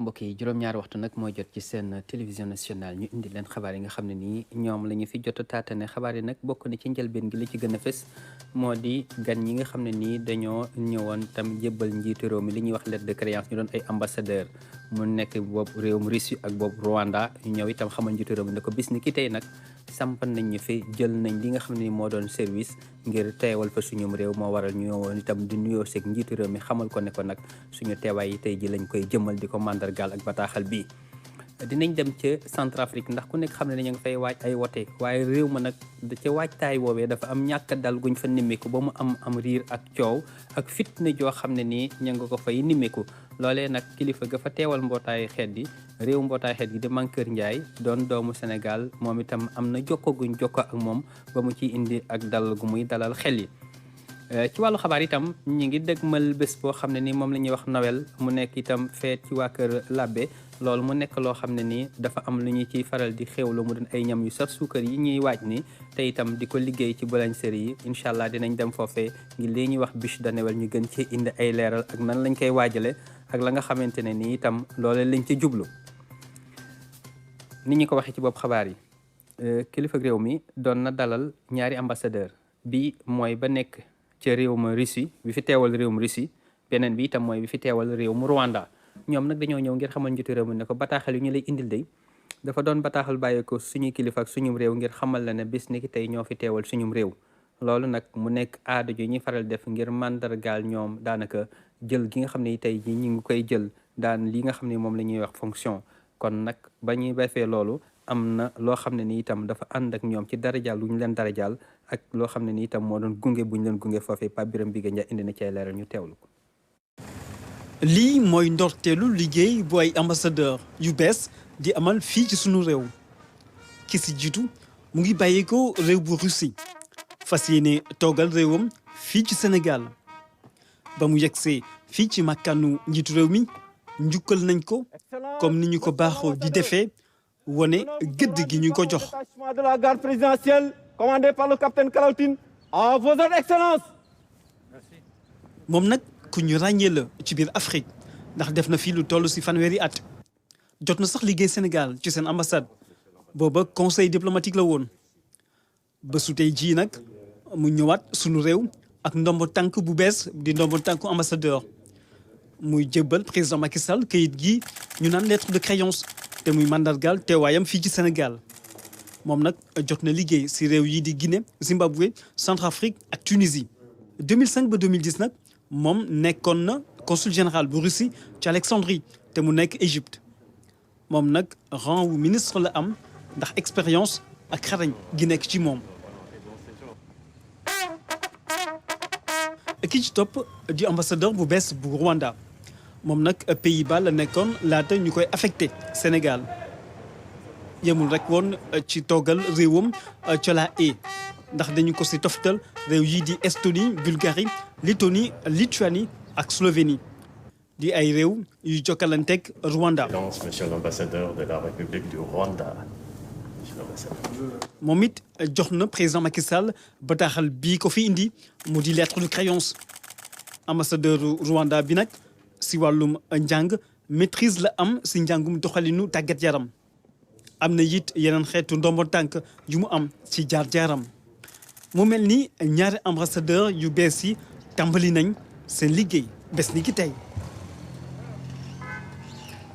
mbokk yi juróom-ñaari waxtu nag mooy jot ci seen télévision nationale ñu indi leen xabaar yi nga xam ne nii ñoom la ñu fi jot a taatane xabaar yi nag bokk na ci njëlbeen gi li ci gën a fës moo di gan ñi nga xam ne nii dañoo ñëwoon tam jébbal njiitu réew mi li ñuy wax lettre de créance ñu doon ay ambassadeur mu nekk boobu réewum Russie ak boobu Rwanda ñu ñëw itam xamal njiitu réew mi ne ko bis ni ki tey nag sampan nañ ñu fi jël nañ li nga xam ne ni moo doon service ngir teewal fa suñum réew moo waral ñu ñëwoon itam di nuyoo seeg njiitu réew mi xamal ko ne ko nag suñu teewaay yi tey ji lañ koy jëmal di ko mandargaal ak bataaxal bii dinañ dem ca Centrafrique ndax ku nekk xam ne ñu ngi fay waaj ay wote waaye réew ma nag ca waajtaay woowee dafa am ñàkk dal guñ fa nimmiku ba mu am riir ak coow ak fitna joo xam ne nii ña nga ko fay nimmiku loolee nag kilifa ga fa teewal mbootaayu xeet gi réew mbootaayu xeet gi di Mankeur Ndiaye doon doomu Sénégal moom itam am na jokko guñ jokko ak moom ba mu ciy indi ak dal gu muy dalal xel yi ci wàllu xabaar itam ñi ngi dëgmal bés boo xam ne ni moom la ñuy wax Noël mu nekk itam feet ci waa kër Labbe loolu mu nekk loo xam ne nii dafa am lu ñu ciy faral di xéwlu mu doon ay ñam yu saf suukar yi ñuy waaj ni te itam di ko liggéey ci boulangerie yi incha allah dinañ dem foofee ngir li ñuy wax bûche de Noël ñu gën ci indi ay leeral ak nan lañ koy waajale ak la nga xamante ne nii itam loole lañ ci jublu ni ñu ko waxee ci bopp xabaar yi kilifa réew mi doon na dalal ñaari ambassadeur bi mooy ba nekk ca réewum Russie bi fi teewal réewum Russie beneen bi itam mooy bi fi teewal réewum Rwanda ñoom nag dañoo ñëw ngir xamal njiitu réew mi ne ko bataaxal yu ñu lay indil day dafa doon bataaxal bàyyi ko suñuy kilifa ak suñum réew ngir xamal la ne bis ni ki tey ñoo fi teewal suñum réew loolu nag mu nekk aada ju ñuy faral def ngir mandargaal ñoom daanaka jël gi nga xam ne tey ji ñu ngi koy jël daan li nga xam ne moom la ñuy wax fonction kon nag ba ñuy defee loolu am na loo xam ne ni itam dafa ànd ak ñoom ci darajaal lu ñu leen darajaal ak loo xam ne ni itam moo doon gunge bu ñu leen gunge foofee Pape Birame Bigué Ndiaye indi na ci ay leeral ñu teewlu ko. lii mooy ndorteelu liggéey bu ay ambassadeur yu bees di amal fii ci sunu réew ki si jiitu mu ngi bàyyi ko réew bu Russie fas yéene toogal réewam fii ci Sénégal ba mu yegsee fii ci makkanu njiitu réew mi njukkal nañ ko comme ni ñu ko baaxoo di defee wone gëdd gi ñu ko jox. de la garde présidentielle commandé par le capitaine Kalaountine à vos ordres excellences. moom nag ku ñu ràññee la ci biir Afrique ndax def na fii lu toll si fanweeri at jot na sax liggéey Sénégal ci seen ambassade booba conseil diplomatique la woon bésu tey jii nag mu ñëwaat sunu réew ak ndombo tànk bu bees di ndombo tànku ambassadeur muy jébbal président Macky Sall kayit gi ñu naan lettre de créance te muy mandargaal teewaayam fii ci Sénégal moom nag jot na liggéey si réew yi di Guinée Zimbabwe Centrafrique ak Tunisie 2005 ba 2010 nag moom nekkoon na consul général bu Russie ci Alexandrie te mu nekk Égypte moom nag rang wu ministre la am ndax expérience ak xarañ gi nekk ci moom. ki ci topp di ambassadeur bu bees bu Rwanda moom nag Pays-Bas la nekkoon laata ñu koy affecté Sénégal yemul rek woon ci toogal réewam ca la ndax dañu ko si toftal réew yi di Estonie Bulgarie Lettonie Lituanie ak Slovénie di ay réew yu jokkalanteeg Rwanda. Monsieur l'ambassadeur de la République du Rwanda. moom it jox na président Macky Sall bataaxal bii ko fi indi mu di lettre de créance ambassadeur Rwanda bi nag si wàllum njàng maîtrise la am si njàngum doxalinu tàggat yaram am na it yeneen xeetu ndombo tànk yu mu am ci jaar-jaaram mu mel ni ñaari ambassadeur yu bees yi tàmbali nañ seen liggéey bés ni ki tey.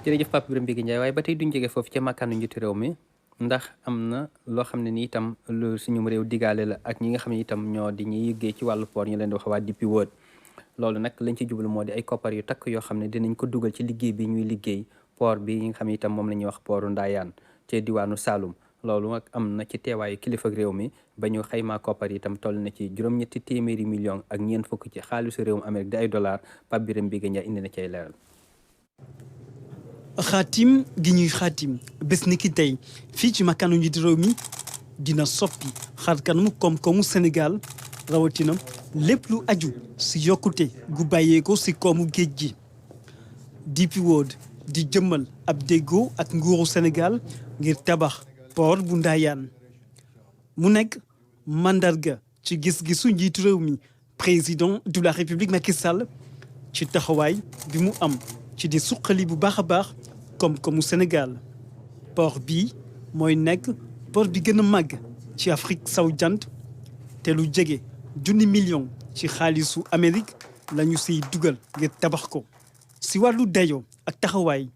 jërëjëf Pape Birame Bigué Ndiaye waaye ba tey duñ jege foofu ca makkaanu njiitu réew mi ndax am na loo xam ne ni itam lu suñu réew digaale la ak ñi nga xam ne itam ñoo di ñuy yëggee ci wàllu port ñu leen di wax waa DP World loolu nag lañ ci jublu moo di ay koppar yu takk yoo xam ne dinañ ko dugal ci liggéey bi ñuy liggéey port bi nga xam ne itam moom la ñuy wax portu Ndayane ci diwaanu Saloum loolu nag am na ci teewaayu kilifa réew mi ba ñu xaymaa koppar yi itam toll na ci juróom-ñetti téeméeri millions ak ñeent fukk ci xaalisu réewum Amérique di ay dollars Pape Birame Bigué Ndiaye indi na ci ay leeral. xaatim gi ñuy xaatim bés ni ki tey fii ci makkanu njiitu réew mi dina soppi xar kanamu koom-koomu Sénégal rawatina lépp lu aju si yokkute gu bàyyeeko si koomu géej gi. DP World di jëmmal ab déggoo ak nguuru Sénégal ngir tabax port bu Ndayane mu nekk mandarga ci gis-gisu njiitu réew mi président de la République Macky Sall ci taxawaay bi mu am ci di suqali bu baax a baax koom-koomu Sénégal port bi mooy nekk port bi gën a màgg ci Afrique sowu jant te lu jege 1 million ci xaalisu Amérique lañu siy dugal ngir tabax ko. si wàllu dayo ak taxawaay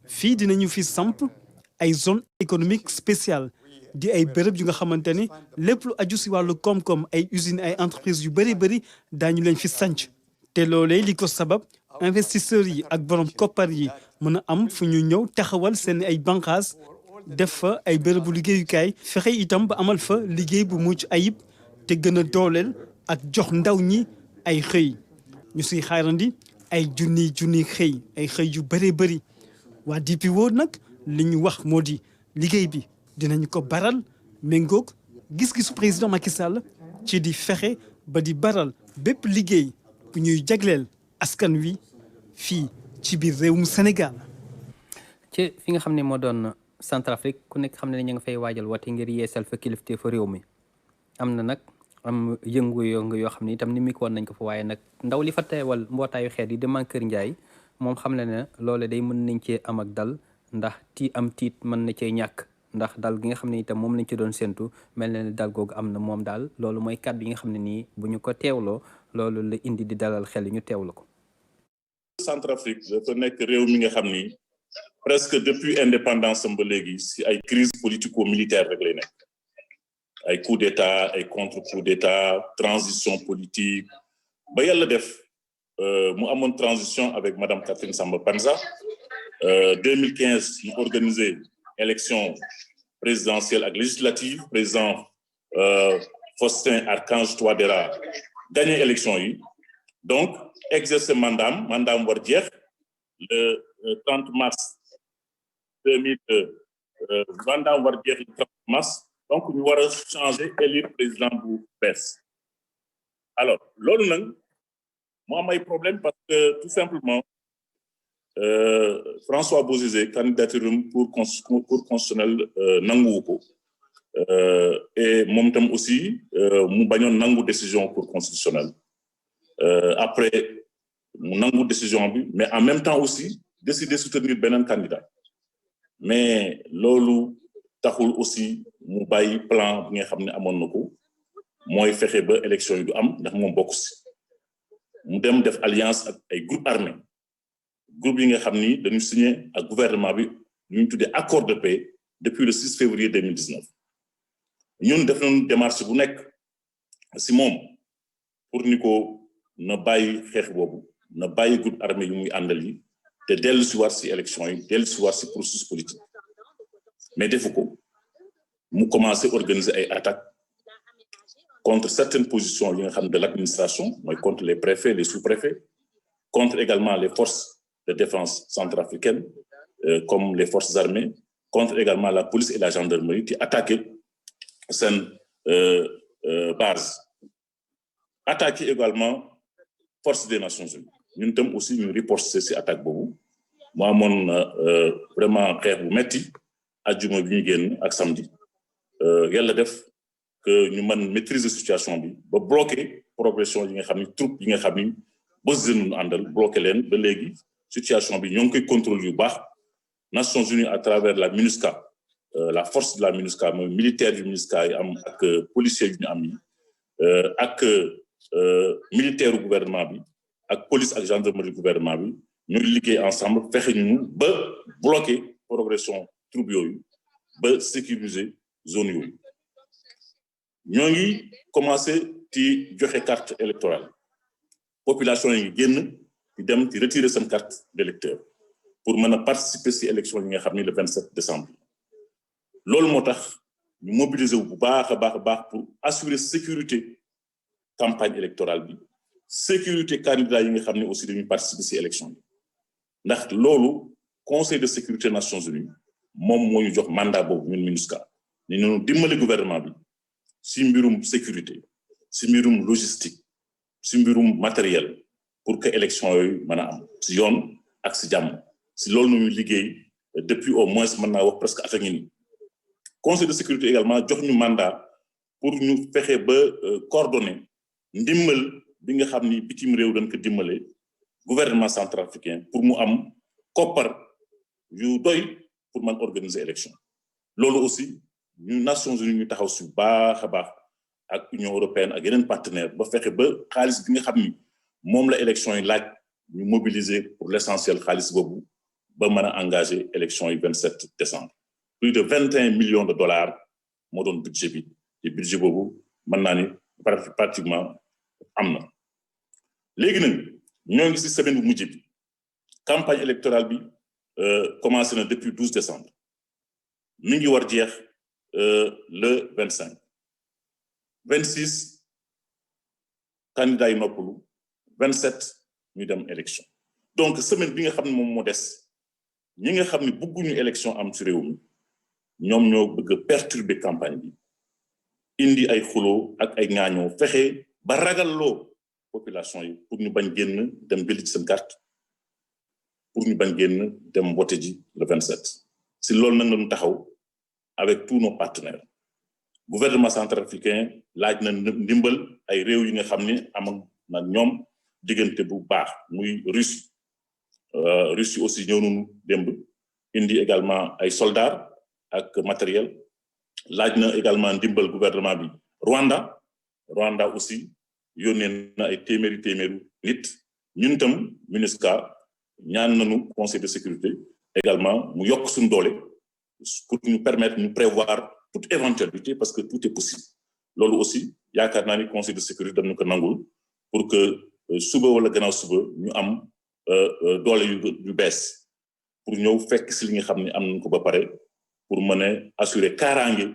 fii dinañu fi samp ay zone économique spéciale di ay bërëb yu nga xamante ne lépp lu aju si wàllu koom-koom ay usines ay entreprises yu bëri daañu leen fi sanc te loolee li ko sabab investisseurs yi ak borom koppar yi mën a am fu ñu ñëw taxawal seen ay bànqaas def fa ay bërëbu liggéeyukaay fexe itam ba amal fa liggéey bu mucc ayib te gën a dooleel ak jox ndaw ñi ay xëy ñu siy xaarandi ay junni xëy ay xëy yu bëri waa DP World nag li ñu wax moo di liggéey bi dinañu ko baral méngoog gis-gisu président Macky Sall ci di fexe ba di baral bépp liggéey bu ñuy jagleel askan wi fii ci biir réewum Sénégal. ci fi nga xam ne moo doon Centrafrique ku nekk xam ne ñu nga fay waajal woote ngir yeesal fa kilifte fa réew mi am na nag am yëngu-yëngu yoo xam ne itam ni mi ko woon nañ ko fa waaye nag ndaw li fa teewal mbootaayu xeet yi di Mankeur Ndiaye moom xam ne ne loole day mën nañ cee am ak dal ndax tiit mën na cee ñàkk ndax dal gi nga xam ne itam moom lañ ci doon séntu mel na ne dal googu am na moom daal loolu mooy kàddu yi nga xam ne nii bu ñu ko teewloo loolu la indi di dalal xel ñu teewlu ko. Centrafrique dafa nekk réew mi nga xam ni presque depuis indépendance am ba léegi si ay crise politico-militaire rek lay nekk ay coup d'état ay contre-coup d'état transition politique ba yàlla def mu amoon transition avec madame Catherine Samba Panza 2015 ñu organisé élection présidentielle ak législative président Faustin Archange Touadéra gagné élection yi donc exercer mandaam war jeex le 30 mars 2002 mandaam war jeex le 30 mars donc ñu war a changer élire président bu bees alors loolu nag mu am ay problème parce que tout simplement François Bozizé candidature pour constitutionnel nanguwu ko et moom tam aussi mu bañoon nangu décision cour constitutionnelle après mu nangu décision bi mais en même temps aussi décider soutenir beneen candidat mais loolu taxul aussi mu bàyyi plan bi nga xam ne amoon na ko mooy fexe ba élection yi du am ndax moom bokk si mu dem def alliance ak ay groupe armé groupe yi nga xam ni dañu signé ak gouvernement bi lu ñu tuddee accord de paix depuis le 6 février 2019 ñun def nañu démarche bu nekk si moom pour ni ko na bàyyi xeex boobu na bàyyi groupe armé yu muy àndal yi te dellu si war si élection yi dellu si war si processus politique mais defu ko mu commencé organiser ay attaques contre certaines positions yi nga xam de l'administration mooy contre les préfets les sous-préfets contre également les forces de défense centrafricaines comme les forces armées contre également la police et la gendarmerie qui attaquaient seen base attaquer également force des Nations Unies ñun tam aussi ñu riposter ci attaque boobu mu amoon vraiment xeex bu metti ajjuma bi ñu génn ak samedi yàlla def que ñu mën maîtriser situation bi ba bloquer progression yi nga xam ni troupe yi nga xam ni bës ñu àndal bloquer leen ba léegi situation bi ñoo ngi koy contrôle yu baax Nations Unies à travers la MINUSCA la force de la MINUSCA mooy militaire yu MINUSCA yi am ak policier yu ñu am yi ak militaire du gouvernement bi ak police ak gendarmerie du gouvernement bi ñooy liggéey ensemble fexe ñu ba bloquer progression troupe yooyu ba sécuriser zone yooyu ñoo ngi commencé ci joxe carte électorale population yi ngi génn di dem di retirer seen carte d'électeur pour mën a participer ci élection yi nga xam ni le 27 décembre loolu moo tax ñu mobiliser wu bu baax a baax pour assurer sécurité campagne électorale bi sécurité candidat yi nga xam ne aussi dañuy participer ci élection yi ndax loolu conseil de sécurité Nations Unies moom moo ñu jox mandat boobu ñun MINUSCA ni ñu dimbali gouvernement bi ci mbirum sécurité ci mbirum logistique ci mbirum matériel pour que élection yooyu mën a am ci yoon ak ci jàmm ci loolu nu ñu liggéey depuis au moins mën naa wax presque at a ngi nii conseil de sécurité également jox ñu mandat pour ñu fexe ba coordonner ndimbal bi nga xam ni bitim réew dañ ko dimbale gouvernement centrafricain pour mu am koppar yu doy pour man organiser élection loolu aussi ñu Nations Unies ñu taxaw su baax a baax ak Union européenne ak yeneen partenaire ba fexe ba xaalis bi nga xam ni moom la élection yi laaj ñu mobiliser pour l'essentiel xaalis boobu ba mën a engager élection yi 27 décembre plus de 21 millions de dollars moo doon budget bi te budget boobu mën naa ni pratiquement am na léegi nag ñoo ngi ci semaine bu mujj bi campagne électorale bi commencé na depuis 12 décembre mi ngi war jeex le 25 26 candidats yi noppalu 27 ñu dem élection donc semaine bi nga xam ne moom moo des ñi nga xam ne bëgguñu élection am ci réew mi ñoom ñoo bëgg a perturber campagne bi indi ay xuloo ak ay ŋaañoo fexe ba ragalloo population yi pour ñu bañ génn dem jëli ci seen carte pour ñu bañ génn dem voter ji le 27 si loolu nag lañu taxaw avec tous nos partenaires gouvernement centrafricain laaj na ndimbal ay réew yi nga xam ne am na ñoom diggante bu baax muy Russie aussi ñëw nañu démb indi également ay soldats ak matériel laaj na également ndimbal gouvernement bi Rwanda aussi yónnee na ay téeméeru nit ñun tam MINUSCA ñaan nañu conseil de sécurité également mu yokk suñu doole pour ñu permettre ñu prévoir toute éventualité parce que tout est possible loolu aussi yaakaar naa ni conseil de sécurité dañu ko nangul pour que suba wala gannaaw suba ñu am doole yu bees pour ñëw fekk si li nga xam ne am nañ ko ba pare pour mën a assurer kaaraange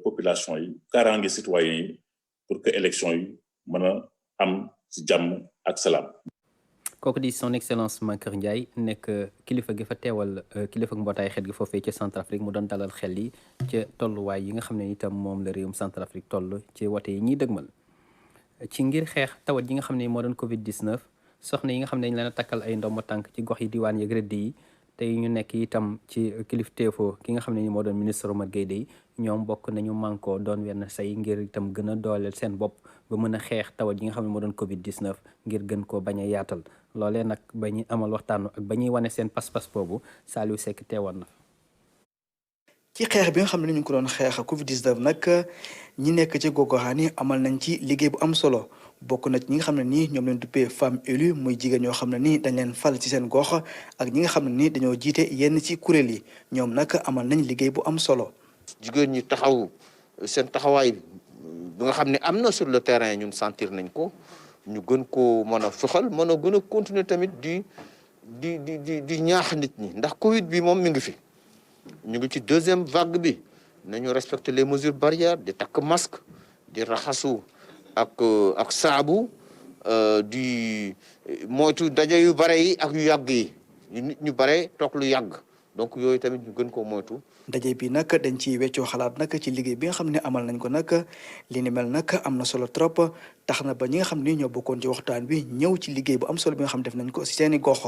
population yi kaaraange citoyens yi pour que élection yi mën a am ci jàmm ak salaam. kooku di son excellence Mankeur Ndiaye nekk kilifa gi fa teewal kilifa mbootaay xeet gi foofee ca Centrafrique mu doon dalal xel yi ca tolluwaay yi nga xam ne itam moom la réewum Centrafrique toll ci wote yi ñuy dëgmal ci ngir xeex tawat yi nga xam ne moo doon Covid 19 soxna yi nga xam ne dañ leen a takkal ay ndombo tànk ci gox yi diwaan yeeg rëdd yi tey ñu nekk itam ci kilifteefoo ki nga xam ne ni moo doon ministre Omar Gueye dey ñoom bokk nañu mànkoo doon wenn say ngir itam gën a dooleel seen bopp ba mën a xeex tawat yi nga xam ne moo doon Covid 19 ngir gën koo bañ a yaatal loolee nag ba ñuy amal waxtaanu ak ba ñuy wane seen pas-pas boobu Saliou Seck teewoon na. ci xeex bi nga xam ne ñu ngi ko doon xeex Covid 19 nag ñi nekk ci gox-goxaan yi amal nañ ci liggéey bu am solo bokk na ci ñi nga xam ne nii ñoom leen duppee femme élue muy jigéen ñoo xam ne nii dañ leen fal ci seen gox ak ñi nga xam ne nii dañoo jiite yenn ci kuréel yi ñoom nag amal nañ liggéey bu am solo. jigéen ñi taxaw seen taxawaay bi nga xam ne am na sur le terrain ñun sentir nañ ko ñu gën ko mën a fëxal mën a gën a continuer tamit di ñaax nit ñi ndax Covid bi moom mi ngi fi ñu ngi ci deuxième vague bi nañu respecter les mesures barrières di takk masque di raxasu ak saabu di moytu daje yu bare yi ak yu yàgg yi nit ñu bare toog lu yàgg donc yooyu tamit ñu gën koo moytu. daje bi nag dañ ciy weccoo xalaat nag ci liggéey bi nga xam ne amal nañ ko nag li ni mel nag am na solo trop tax na ba ñi nga xam ni ñoo bokkoon ci waxtaan bi ñëw ci liggéey bu am solo bi nga xam def nañ ko ci seeni gox.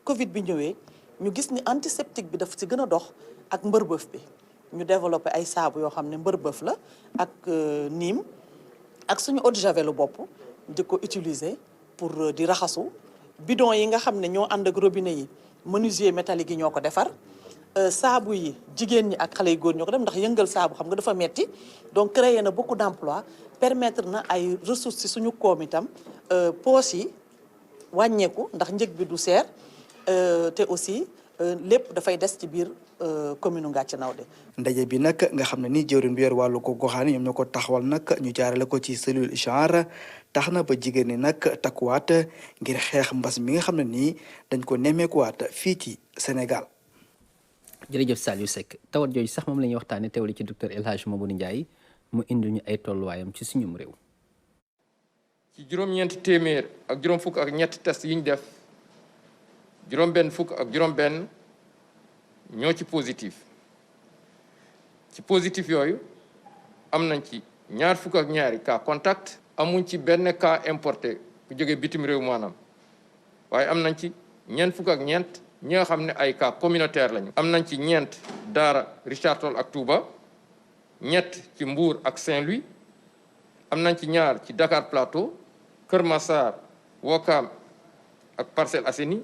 Covid bi ñëwee ñu gis ni antiseptique bi daf ci gën a dox ak mbërbëf bi ñu développé ay saabu yoo xam ne mbërbëf la ak niim ak suñu eau de javel bopp di ko utiliser pour di raxasu bidon yi nga xam ne ñoo ànd ak robinet yi menuisier métallique yi ñoo ko defar saabu yi jigéen ñi ak xale yu góor ñoo ko def ndax yëngal saabu xam nga dafa metti donc créé na beaucoup d'emplois permettre na ay ressources ci suñu koom itam poches yi wàññeeku ndax njëg bi du seer te aussi lépp dafay des ci biir commune Ngathie Nawde. ndaje bi nag nga xam ne ni jëwriñ bi yor wàllu ko goxaan ñoom ñoo ko taxawal nag ñu jaarale ko ci cellule genre tax na ba jigéen ñi nag takkuwaat ngir xeex mbas mi nga xam ne nii dañ ko nemmeekuwaat fii ci Sénégal. jërëjëf Saliou Seck tawat jooju sax moom la ñuy waxtaanee teewlu ci docteur El Hadj Mamadou Ndiaye mu indi ñu ay tolluwaayam ci suñum réew. ci juróom-ñeenti téeméer ak juróom fukk ak ñetti test yi ñu def juróom-benn fukk ak juróom-benn ñoo ci positif yooyu am nañ ci ñaar fukk ak ñaari cas contact amuñ ci benn cas importé bu jógee bitim réew maanaam waaye am nañ ci ñeent fukk ak ñeent ñi nga xam ne ay cas communautaire lañu. am nañ ci ñeent Daara Richard Toll ak Touba ñett ci Mbour ak Saint-Louis am nañ ci ñaar ci Dakar Plateau Kër Massar Ouakam ak Parcelles Assainies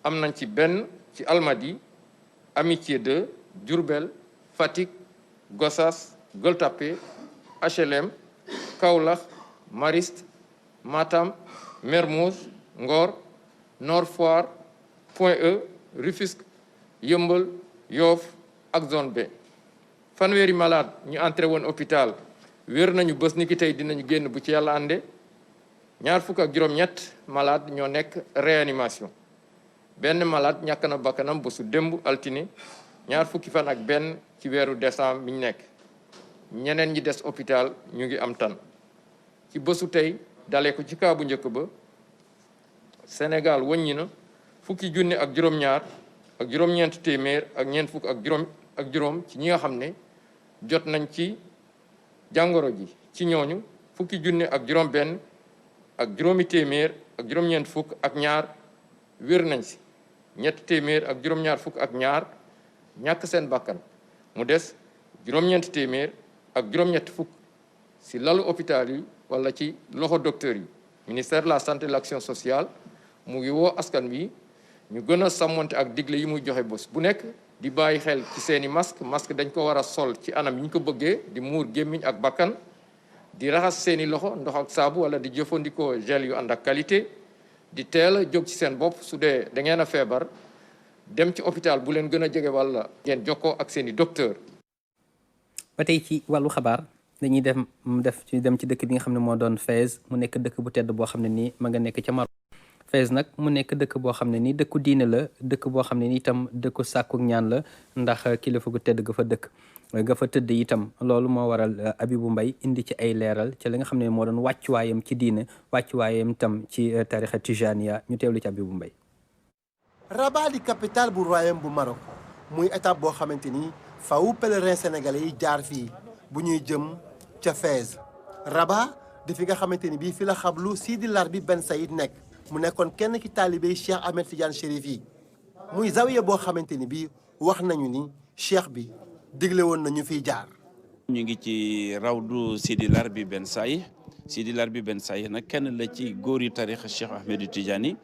am nañ ci benn ci Almadies Amitié 2 Diourbel Fatick Gossas Gueule Tapée HLM Kaolack Mariste Matam Mermoz Ngor Nord Foire Point E Rufisque Yeumbeul Yoff ak zone B fanweeri malade ñu entré woon hôpital wér nañu bés ni ki tey dinañu génn bu ci yàlla ànde ñaar fukk ak juróom-ñett malade ñoo nekk réanimation benn malade ñàkk na bakkanam bésu démb altine ñaar fukki fan ak benn ci weeru décembre bi ñu nekk ñeneen ñi des hôpital ñu ngi am tan ci bésu tey dalee ko ci kaa bu njëkk ba Sénégal wàññi na fukki junne ak juróom-ñaar ak juróom-ñeent téeméer ak ñeent fukk ak juróom ci ñi nga xam ne jot nañ ci jàngoro ji ci ñooñu fukki junne ak juróom-benn ak juróomi téeméer ak juróom-ñeent fukk ak ñaar wér nañ si ñett téeméer ak juróom-ñaar fukk ak ñaar ñàkk seen bakkan mu des juróom-ñeent téeméer ak juróom-ñett fukk si lalu hôpital yi wala ci loxo docteur yi ministère de la santé et de l'action sociale mu ngi woo askan wi ñu gën a sàmmonte ak digle yi muy joxe bés bu nekk di bàyyi xel ci seeni masque dañ ko war a sol ci anam yi ñu ko bëggee di muur gémmiñ ak bakkan di raxas seeni loxo ndox ak saabu wala di jëfandikoo gel yu ànd ak qualité di teel a jóg ci seen bopp su dee da ngeen a feebar dem ci hôpital bu leen gën a jege wala ngeen jokkoo ak seeni docteur. ba tey ci wàllu xabaar dañuy dem ci dëkk bi nga xam ne moo doon Fès mu nekk dëkk bu tedd boo xam ne nii ma nga nekk ca Maroc. Fès nag mu nekk dëkk boo xam ne nii dëkku diine la dëkk boo xam ne ni itam dëkku sàkku ñaan la ndax kilifa gu tedd ga fa dëkk ga fa tëdd itam loolu moo waral Abibou Mbaye indi ci ay leeral ci li nga xam ne moo doon wàccuwaayam ci diine wàccuwaayam itam ci tarixa tijaniya ñu teewlu ci Abibou Mbaye. Rabat di capitale bu royaume bu Maroc muy étape boo xamante ni faw pèlerin sénégalais yi jaar fii bu ñuy jëm ca Fès. Rabat di fi nga xamante ni bii fi la xablu Sidi Larbi Ben Saïd nekk mu nekkoon kenn ki taalibey Cheikh Ahmed Tidiane Chérif yi muy zawiya boo xamante ni bii wax nañu ni cheikh bi digle woon na ñu fiy jaar. ñu ngi ci rawdu Sidi Larbi Ben Saïd Sidi Larbi Ben Saïd nag kenn la ci góor yu tarixa Cheikh Ahmed Tidiane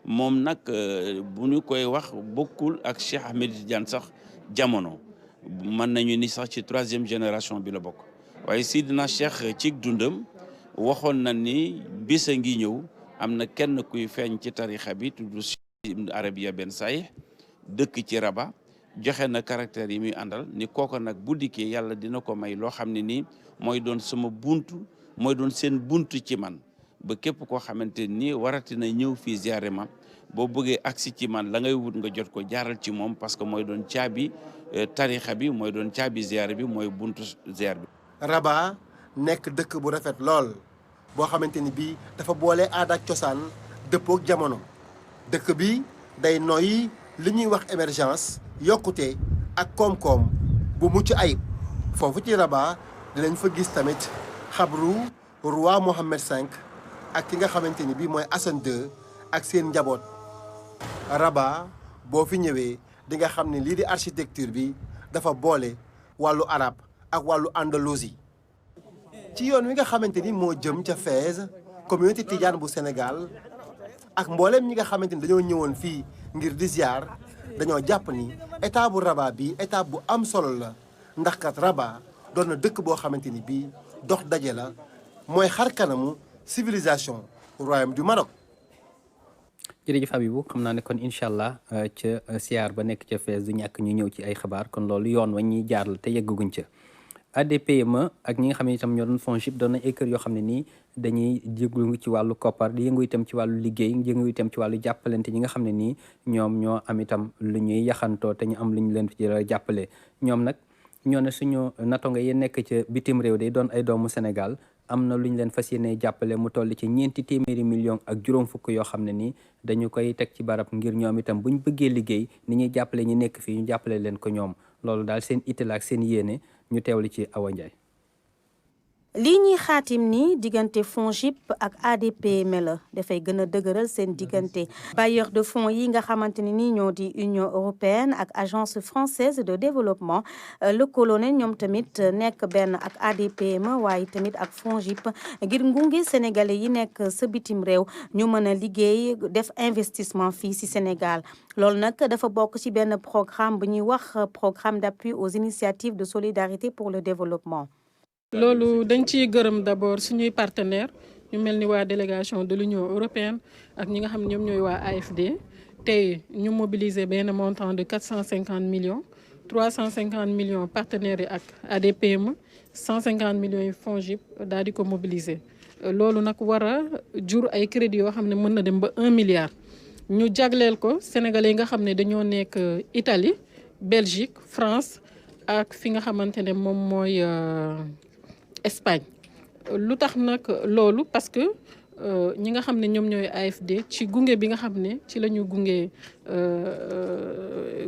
moom nag bu ñu koy wax bokkul ak Cheikh Ahmed Tidiane sax jamono mën nañu ni sax ci 3e génération bi la bokk waaye Sidina Cheikh ci dundam waxoon na ni bis a ngi ñëw am na kenn kuy feeñ ci tarixa bi tudd Ibn Arabia Ben Saïd dëkk ci Rabat joxe na caractère yi muy àndal ni kooko nag bu dikkee yàlla dina ko may loo xam ne nii mooy doon sama buntu mooy doon seen buntu ci man ba képp koo xamante ni warati na ñëw fii ziare ma boo bëggee agsi ci man la ngay wut nga jot ko jaaral ci moom parce que mooy doon caabi tarixa bi mooy doon caabi ziare bi mooy buntu ziare bi. Rabat nekk dëkk bu rafet lool boo xamante ni bii dafa boole aada ak cosaan dëppook jamono dëkk bi day noyyi li ñuy wax émergence yokkute ak koom-koom bu mucc ayib foofu ci Rabat dinañ fa gis tamit xabru roi Mohammed V ak ki nga xamante ni bii mooy Hassan II ak seen njaboot. Rabat boo fi ñëwee di nga xam ne lii di architecture bi dafa boole wàllu arab ak wàllu andalousie. ci yoon wi nga xamante ni moo jëm ca Fès communauté tidiane bu Sénégal ak mbooleem ñi nga xamante ni dañoo ñëwoon fii ngir di ziar dañoo jàpp ni état bu Rabat bi état bu am solo la ndax kat Rabat doon na dëkk boo xamante ni bii dox daje la mooy xar kanamu civilisation royaume du Maroc. jërëjëf Habibou xam naa ne kon incha allah ca siyaar ba nekk ca Fès du ñàkk ñu ñëw ci ay xabaar kon loolu yoon wa ñuy jaar la te yeggaguñ ca. ADPME ak ñi nga xam ne itam ñoo doon FONGIP doon na ay kër yoo xam ne nii dañuy yëngu ci wàllu koppar di yëngu itam ci wàllu liggéey yëngu itam ci wàllu jàppalante ñi nga xam ne nii ñoom ñoo am itam lu ñuy yaxantoo te ñu am lu ñu leen ci jàppale ñoom nag ñoo ne suñu natonga yi nekk ca bitim réew day doon ay doomu Sénégal am na lu ñu leen fas yéene jàppale mu toll ci 4 téeméeri millions ak juróom fukk yoo xam ne nii dañu koy teg ci barab ngir ñoom itam buñ bëggee liggéey ni ñuy jàppale ñi nekk fii ñu jàppale leen ko ñoom loolu daal seen itte la ak seen yéene ñu teewli ci Awa Ndiaye. lii ñuy xaatim ni diggante FONGIP ak ADPME la dafay gën a dëgëral seen diggante bailleur de fonds yi nga xamante ne ni ñoo di Union européenne ak agence française de développement lëkkaloo ne ñoom tamit nekk benn ak ADPME waaye tamit ak FONGIP ngir ngunge sénégalais yi nekk sa bitim réew ñu mën a liggéey def investissement fii ci Sénégal loolu nag dafa bokk ci benn programme bu ñuy wax programme d'appui aux initiatives de solidarité pour le développement. loolu dañ ciy gërëm d'abord suñuy partenaires ñu mel ni waa délégation de l'Union européenne ak ñi nga xam ñoom ñooy waa AFD tey ñu mobiliser benn montant de 450 millions 350 millions partenaires yi ak ADPME 150 millions yi FONGIP daal di ko mobiliser loolu nag war a jur ay crédits yoo xam ne mën na dem ba 1 milliard ñu jagleel ko sénégalais yi nga xam ne dañoo nekk Italie Belgique France ak fi nga xamante ne moom mooy Espagne lu tax nag loolu parce que ñi nga xam ne ñoom ñooy AFD ci gunge bi nga xam ne ci la ñu gunge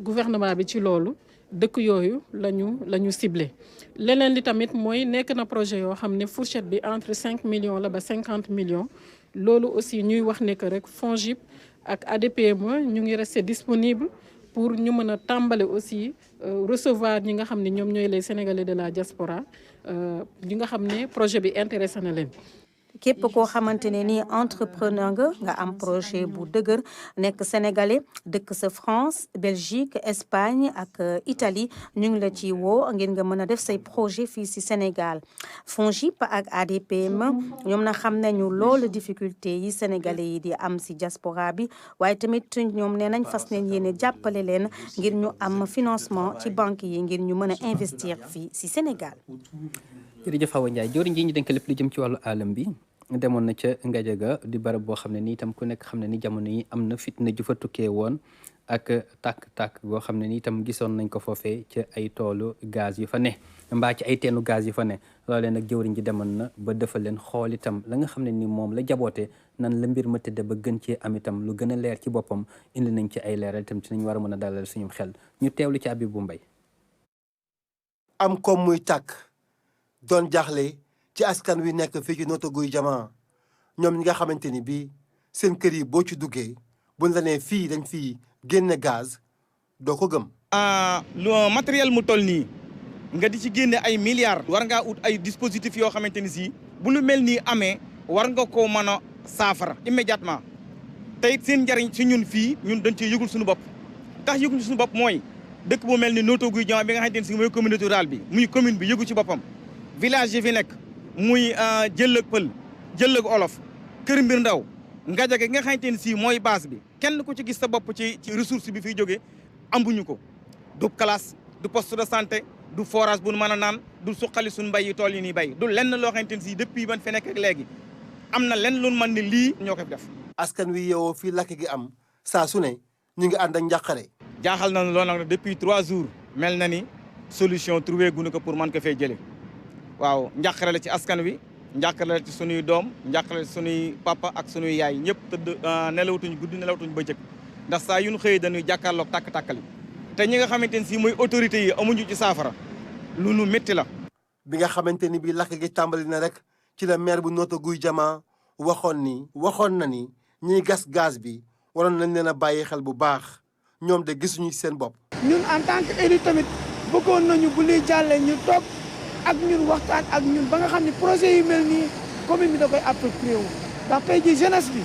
gouvernement bi ci loolu dëkk yooyu la ñu ciblé. leneen li tamit mooy nekk na projet yoo xam ne fourchette bi entre 5 millions la ba 50 millions loolu aussi ñuy wax ne que rek FONGIP ak ADPME ñu ngi resté disponible pour ñu mën a tàmbale aussi recevoir ñi nga xam ne ñoom ñooy les Sénégalais de la diaspora ñi nga xam ne projet bi intéressé na leen. képp koo xamante ne ni entrepreneur nga am projet bu dëgër nekk sénégalais dëkk sa France Belgique Espagne ak Italie ñu ngi la ci woo ngir nga mën a def say projet fii ci Sénégal FONGIP ak ADPME ñoom na xam nañu loolu difficulté yi sénégalais yi di am ci diaspora bi waaye tamit ñoom nee nañ fas nañ yéene jàppale leen ngir ñu am financement ci banque yi ngir ñu mën a investir fii ci Sénégal. jërëjëf Awa Ndiaye joriñ ji ñu dénk lépp lu jëm ci wàllu alam bi demoon na ca Ngadiaga di barab boo xam ne ni itam ku nekk xam ne ni jamono yi am na fitna ju fa tukkee woon ak tàkk-tàkk boo xam ne ni itam gisoon nañ ko foofee ca ay toolu gaz yu fa ne mbaa ci ay teenu gaz yu fa ne loolee nag jëwriñ ji demoon na ba defal leen xool itam la nga xam ne ni moom la jaboote nan la mbir ma tëdde ba gën cee am itam lu gën a leer ci boppam indi nañ ci ay leeral itam ci nañ war a mën a dalal suñu xel ñu teewlu ci Abibou Mbaye am comme muy tàkk doon jaaxle ci askan wi nekk fii ci Notto Gouye Diama ñoom ñi nga xamante ni bii seen kër yi boo ci duggee buñ la nee fii dañ fii génne gaz doo ko gëm. lu matériel mu toll nii nga di ci génne ay milliards. war ngaa ut ay dispositifs yoo xamante ni si bu lu mel nii amee war nga koo mën a saafara immédiatement te it seen njariñ si ñun fii ñun dañ cee yëgul suñu bopp tax yëgul suñu bopp mooy dëkk bu mel ni Notto Gouye Diama bi nga xamante ni si mooy communauté rurale bi muy commune bi yëgu ci boppam. village yi fi nekk muy Jëllëg Pël Jëllëg Olof Kër Mbir Ndaw Ngadiaga nga xamante ni si mooy base bi kenn ku ci gis sa bopp ci ressource bi fiy jógee ambuñu ko du classe du poste de santé du forage bu nu mën a naan du suqali suñu mbay yi tool yi nii bay du lenn loo xamante ni si depuis ban fi nekk ak léegi am na lenn lu mën ne lii ñoo ko fi def. askan wi yeewoo fii lakk gi am saa su ne ñu ngi ànd ak njàqare. jaaxal na loolu nag depuis 3 jours mel na ni solution trouvé guñu ko pour mën ko fee jëlee. waaw njàqare la ci askan wi njàqare la ci sunuy doom njàqare la ci sunuy papa ak sunuy yaay ñëpp tëdd nelawatuñu guddi nelawatuñu bëccëg ndax saa yu ñu xëyee dañuy jàkkaarloog tàkk-tàkkali te ñi nga xamante ni si mooy autorités yi amuñu ci saafara lu nu métti la. bi nga xamante ni bii lakk gi tàmbali na rek ci la maire bu Notto Gouye Diama waxoon na ni ñiy gas gaz bi waroon nañ leen a bàyyi xel bu baax ñoom de gisuñu ci seen bopp. ñun en tant que élu tamit bëggoon nañu bu liy jàllee ñu toog ak ñun waxtaan ak ñun ba nga xam ne projet yu mel nii commune bi da koy approprié wu ndax tey ji jeunesse bi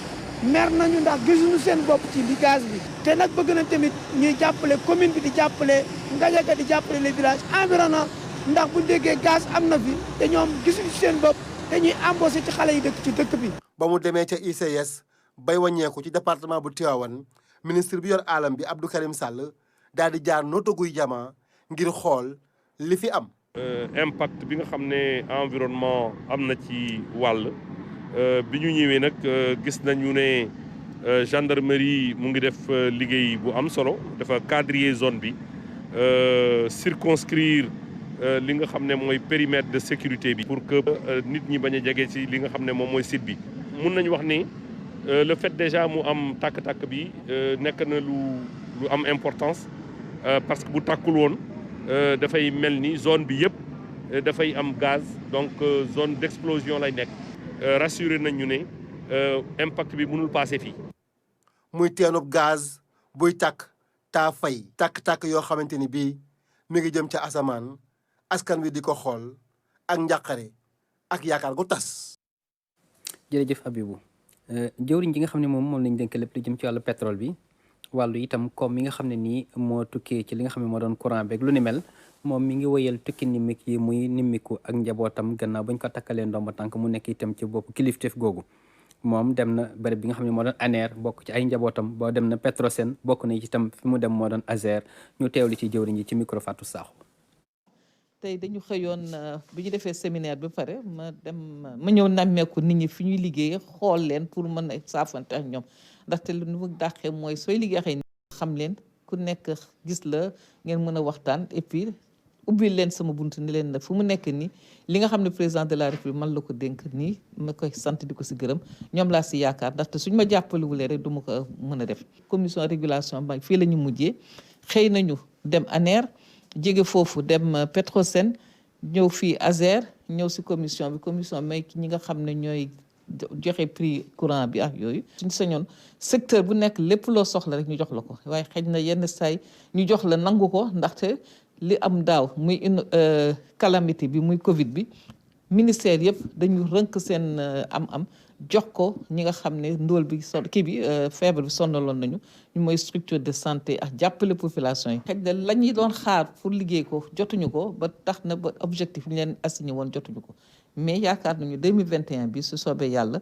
mer nañu ndax gisuñu seen bopp ci li gaz bi te nag bëgg na tamit ñuy jàppale commune bi di jàppale Ngadiaga di jàppale les villages environnants ndax bu déggee gaz am na fi te ñoom gisuñu seen bopp te ñuy embauché ci xale yi dëkk ci dëkk bi. ba mu demee ca ICS bay wàññeeku ci département bu Tivaouane ministre bi yor alam bi Abdou Karim Sall daal di jaar Notto Gouye Diama ngir xool li fi am. impact bi nga xam ne environnement am na ci wàll bi ñu ñëwee nag gis nañu ne gendarmerie mu ngi def liggéey bu am solo dafa quadriller zone bi circonscrire li nga xam ne mooy périmètre de sécurité bi pour que nit ñi bañ a jege ci li nga xam ne moom mooy site bi. mun nañu wax ni le fait déjà mu am tàkk-tàkk bi nekk na lu am importance parce que bu tàkkul woon dafay mel ni zone bi yëpp dafay am gaz donc zone d'explosion lay nekk rassuré nañ ñu ne impact bi mënul passé fii. muy teenub gaz buy tàkk taa fay tàkk-tàkk yoo xamante ni bii mi ngi jëm ca asamaan askan wi di ko xool ak njàqare ak yaakaar gu tas. jërëjëf Abibou jëwriñ ji nga xam ne moom lañ dénk lépp lu jëm ci wàllu pétrole bi wàllu itam comme mi nga xam ne nii moo tukkee ci li nga xam ne moo doon courant beeg lu ni mel moom mi ngi wëyal tukki nimmik yi muy nimmiku ak njabootam gannaaw bañ ko takkalee ndomba tànk mu nekk itam ci bopp kilifteef googu moom dem na bërëb bi nga xam ne moo doon ANER bokk ci ay njabootam boo dem na Petrosen bokk na itam fi mu dem moo doon ASER ñu teewlu ci jëwriñ ji ci micro Fatou Sakho. tey dañu xëyoon bi ñu defee séminaire ba pare ma ñëw nammeeku nit ñi fi ñuy liggéey xool leen pour mën a saafante ak ñoom ndaxte lu mu dàqee mooy sooy liggéey ni xam leen ku nekk gis la ngeen mën a waxtaan et puis ubbil leen sama bunt ni leen nag fu mu nekk nii li nga xam ne président de la république man la ko dénk nii ma koy sant di ko si gërëm ñoom laa si yaakaar ndaxte suñ ma jàppalewulee rek du ma ko mën a def commission régulation banque fii la ñu mujjee xëy nañu dem ANER jóge foofu dem Petrosen ñëw fii ASER ñëw si commission bi commission may ñi nga xam ne ñooy joxe prix courant bi ak yooyu suñ sañoon secteur bu nekk lépp loo soxla rek ñu jox la ko waaye xëy na yenn saay ñu jox la nangu ko ndaxte li am daaw muy une calamité bi muy Covid bi ministère yëpp dañu rënk seen am-am jox ko ñi nga xam ne ndóol bi feebar bi sonnaloon nañu ñu mooy structure de santé ak jàppale population yi. xëy na la ñuy doon xaar pour liggéey ko jotuñu ko ba tax na ba objectif ñu leen assigné woon jotuñu ko mais yaakaar nañu 2021 bi su soobee yàlla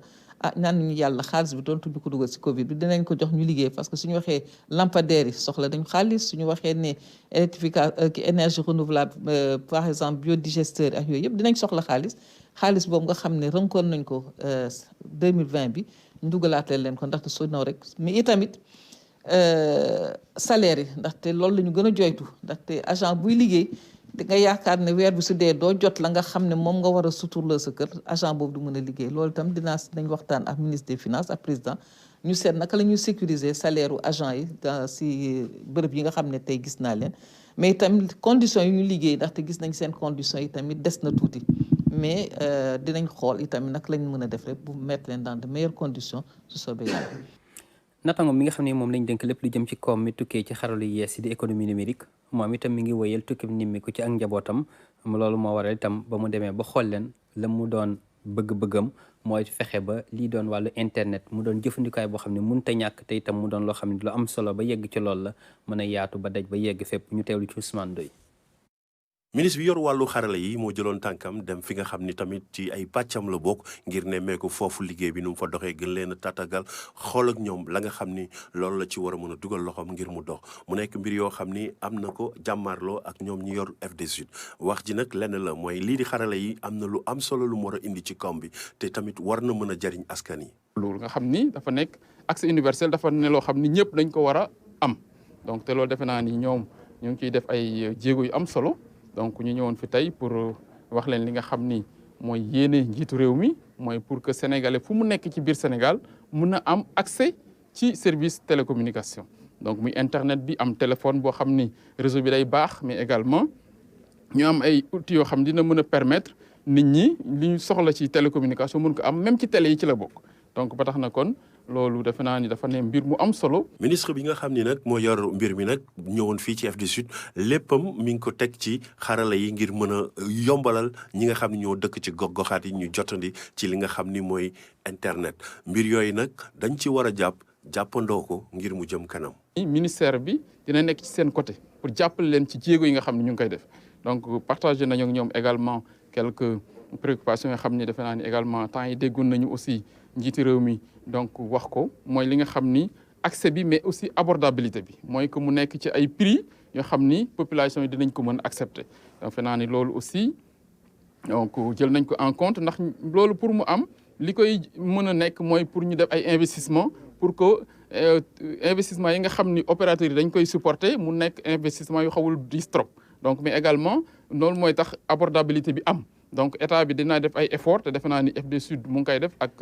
ñaan nañu yàlla xaalis bi doontuñu ko dugal si Covid bi dinañ ko jox ñu liggéey parce que suñu waxee lampadaires yi soxla dañu xaalis suñu waxee ne énergie renouvelable par exemple biodigesteur ak yooyu yëpp dinañ soxla xaalis boobu nga xam ne rënkoon nañ ko 2020 bi ñu dugalaatee leen ko ndaxte su naw rek mais itamit salaire yi ndaxte loolu la ñu gën a joytu ndaxte agent buy liggéey da nga yaakaar ne weer bi su dee doo jot la nga xam ne moom nga war a suturloo sa kër agent boobu du mën a liggéey loolu itam dañ waxtaan ak ministre des finances ak président ñu seet naka la ñuy sécuriser salaire u agent yi si bërëb yi nga xam ne tey gis naa leen mais itam conditions yi ñu liggéey ndaxte gis nañ seen conditions yi tamit des na tuuti mais dinañ xool itamit nag lañ mën a def rek bu mettre leen dans de meilleures conditions su soobee yàlla. natango mi nga xam ne moom lañ dénk lépp lu jëm ci koom mi tukkee ci xaralu yees yi di économie numérique moom itam mi ngi wëyal tukki nimmiku ci ak njabootam loolu moo waral itam ba mu demee ba xool leen la mu doon bëgg-bëggam mooy fexe ba lii doon wàllu internet mu doon jëfandikaay boo xam ne mënut a ñàkk te itam mu doon loo xam ne lu am solo ba yegg ci loolu la mën a yaatu ba daj ba yegg fépp ñu teewlu ci Ousmane Doye. ministre bi yor wàllu xarala yi moo jëloon tànkam dem fi nga xam ni tamit ci ay pàccam la bokk ngir nemmeeku foofu liggéey bi nu mu fa doxee gën leen a tàttagal xool ak ñoom la nga xam ni loolu la ci war a mën a dugal loxoom ngir mu dox mu nekk mbir yoo xam ni am na ko jàmmaarloo ak ñoom ñi yor FD Sud wax ji nag lenn la mooy lii di xarala yi am na lu am solo lu mu war a indi ci koom bi te tamit war na mën a jariñ askan yi. loolu nga xam ni dafa nekk accès universel dafa ne loo xam ni ñëpp dañ ko war a am donc te loolu defe naa ni ñoom ñu ngi ciy def ay jéego yu am solo. donc ñu ñëwoon fi tey pour wax leen li nga xam ni mooy yéene njiitu réew mi mooy pour que sénégalais fu mu nekk ci biir Sénégal mun a am accès ci service télécommunication donc muy internet bi am téléphone boo xam ni réseau bi day baax mais également ñu am ay outils yoo xam dina mën a permettre nit ñi li ñu soxla ci télécommunication mun ko am même ci télé yi ci la bokk donc ba tax na kon loolu defe naa ni dafa ne mbir mu am solo. ministre bi nga xam ni nag moo yor mbir mi nag ñëwoon fii ci FD Sud léppam mi ngi ko teg ci xarala yi ngir mën a yombalal ñi nga xam ni ñoo dëkk ci gox-goxaat yi ñu jotandi ci li nga xam ni mooy internet mbir yooyu nag dañ ci war a jàppandoo ko ngir mu jëm kanam. ministère bi dina nekk ci seen côté pour jàppale leen ci jéego yi nga xam ni ñu ngi koy def donc partagé nañu ak ñoom également quelques préoccupations yoo xam ni defe naa ni également temps yi déggoon nañu aussi njiiti réew mi donc wax ko mooy li nga xam ni accès bi mais aussi abordabilité bi mooy que mu nekk ci ay prix yoo xam ni population yi dinañ ko mën accepter donc defe naa ni loolu aussi donc jël nañ ko en compte ndax loolu pour mu am li koy mën a nekk mooy pour ñu def ay investissement pour que investissement yi nga xam ni opérateurs yi dañ koy supporter mu nekk investissement yu xawul diis trop donc mais également loolu mooy tax abordabilité bi am donc état bi dinaa def ay effort te defe naa ni FD Sud mu ngi koy def ak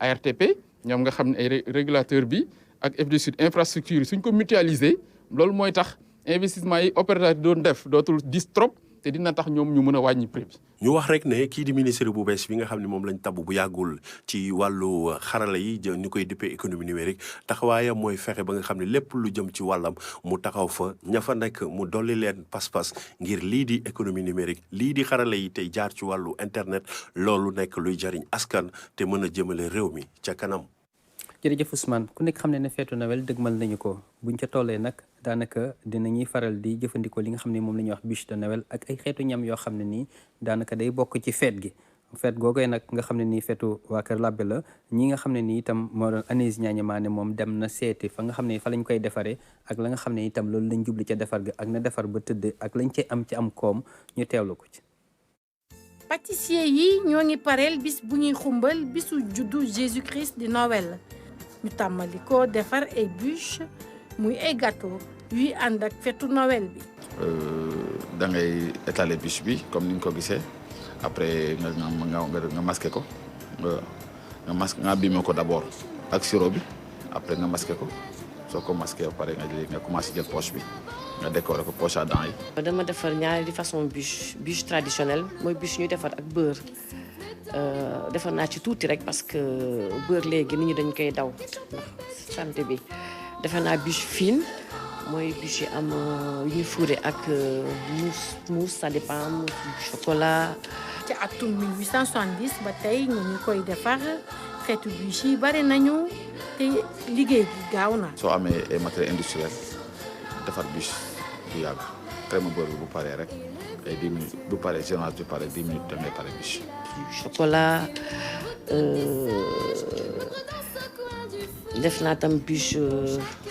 ARTP ñoom nga xam ne ay régulateur bi ak FD Sud infrastructure yi suñ ko mutualiser loolu mooy tax investissement yi opérateur yi doon def dootul diis trop te dina tax ñoom ñu mën a wàññi prix bi. ñu wax rek ne kii di ministre bu bees bi nga xam ne moom lañ tabb bu yàggul ci wàllu xarala yi ñu koy dippee économie numérique taxawaayam mooy fexe ba nga xam ne lépp lu jëm ci wàllam mu taxaw fa ña fa nekk mu dolli leen pas-pas ngir lii di économie numérique lii di xarala yi tey jaar ci wàllu internet loolu nekk luy jariñ askan te mën a jëmale réew mi ca kanam. jërëjëf Ousmane ku nekk xam ne ne feetu Noël dëgmal nañu ko buñ ca tollee nag daanaka dinañuy faral di jëfandikoo li nga xam ne moom la ñuy wax bûche de Noël ak ay xeetu ñam yoo xam ne nii daanaka day bokk ci feet gi feet googee nag nga xam ne nii feetu waa Kër Labbe la ñi nga xam ne nii itam moo doon Agnès Ñaaña Maane moom dem na seeti fa nga xam ne fa lañ koy defaree ak la nga xam ne itam loolu lañ jubli ca defar ga ak na defar ba tëdd ak lañ cay am ci am koom ñu teewlu ko ci. pâtissier yi ñoo ngi pareel bis bu ñuy xumbal bisu juddu Jésus Christ di Noël ñu tàmmali ko defar ay bûche muy ay gâteau yuy ànd ak fetu Noël bi. da ngay étaler bûche bi comme ni nga ko gisee après nga masqué ko nga abîmer ko d'abord ak sirop bi après nga masqué ko soo ko masqué ba pare nga commencé jël poche bi nga décorer ko poche à dents yi. dama defar ñaari façon bûche traditionnelle mooy bûche ñuy defar ak beurre. defar naa ci tuuti rek parce que beurre léegi nit ñi dañ koy daw ndax santé bi defar naa bûche fine mooy bûche yi am yu ñuy fourré ak mousse ça dépend mousse chocolat. ci atum 1870 ba tey ñu koy defar xeetu bûche yi bari nañu te liggéey gi gaaw na. soo amee ay matériel industriel defar bûche du yàgg crème beurre bu paree rek ay 10 minutes bu paree général bu paree 10 minutes da ngay pare bûche. chocolat def naa tam bûche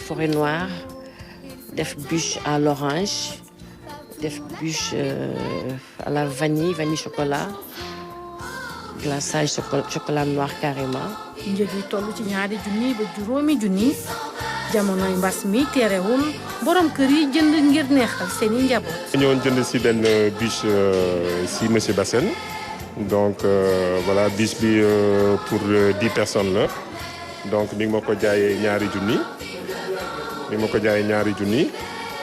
forêt noire def bûche à l'orange def bûche à la vanille chocolat glaçage chocolat noir carrément. njëg yi toll ci ñaari junni ba juróomi junni jamonoy mbas mi terewul borom kër yi jënd ngir neexal seeni njaboot. ñëwoon jënd si benn bûche si monsieur Bassène. Donc voilà bûche bi pour 10 personnes la donc ni ma ko jaayee ñaari junni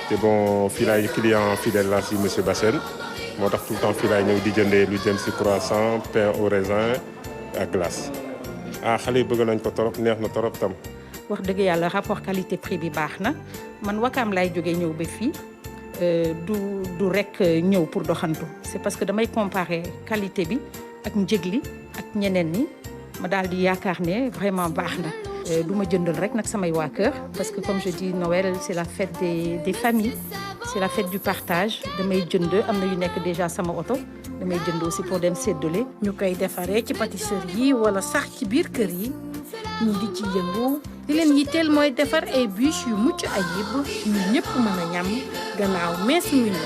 te bon fii laay client fidèle la si monsieur Bassène moo tax tout le temps fii laay ñëw di jëndee lu jëm si croissant pain au raisin ak glace xale yi bëgg nañ ko torop neex na torop tam. wax dëgg yàlla rapport qualité prix bi baax na man Wakaam laay jógee ñëw ba fii. du rek ñëw pour doxantu c'est parce que damay comparer qualité bi ak njëg li ak ñeneen ñi ma daal di yaakaar ne vraiment baax na du ma jëndal rek nag samay waa kër parce que comme je dis Noël c'est la fête des familles c'est la fête du partage damay jënd am na yu nekk déjà sama oto damay jënd aussi pour dem séddale. ñu koy defaree ci pâtisserie yi wala sax ci biir kër yi ñi di ci yëngu di leen yitteel mooy defar ay bûche yu mucc ayib ñu ñëpp mën a ñam gannaaw mees mi ñu.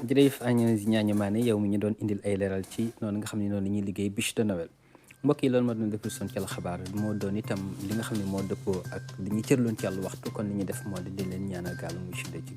jërëjëf Agnès Ñaaña Maane yow mi ñu doon indil ay leeral ci noonu nga xam ne noonu la ñuy liggéey bûche de Noël mbokk yi loolu moo doon def son ci la xabaar moo doon itam li nga xam ne moo dëppoo ak li ñu cërloon ci yàlla waxtu kon li ñuy def moo di leen ñaanal gàllankoor ci géej gi.